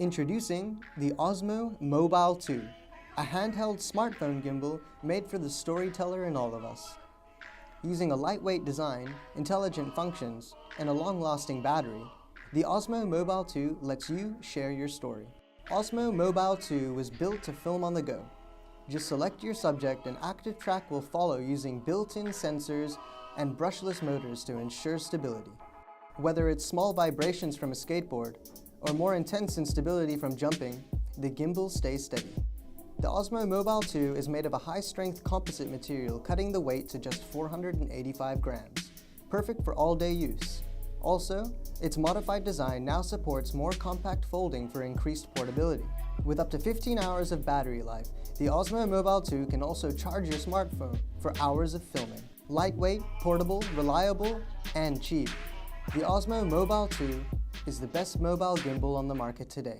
Introducing the Osmo Mobile 2, a handheld smartphone gimbal made for the storyteller in all of us. Using a lightweight design, intelligent functions, and a long-lasting battery, the Osmo Mobile 2 lets you share your story. Osmo Mobile 2 was built to film on the go. Just select your subject and ActiveTrack will follow using built-in sensors and brushless motors to ensure stability. Whether it's small vibrations from a skateboard or more intense instability from jumping, the gimbal stays steady. The Osmo Mobile 2 is made of a high-strength composite material, cutting the weight to just 485 grams, perfect for all-day use. Also, its modified design now supports more compact folding for increased portability. With up to 15 hours of battery life, the Osmo Mobile 2 can also charge your smartphone for hours of filming. Lightweight, portable, reliable, and cheap. The Osmo Mobile 2 is the best mobile gimbal on the market today.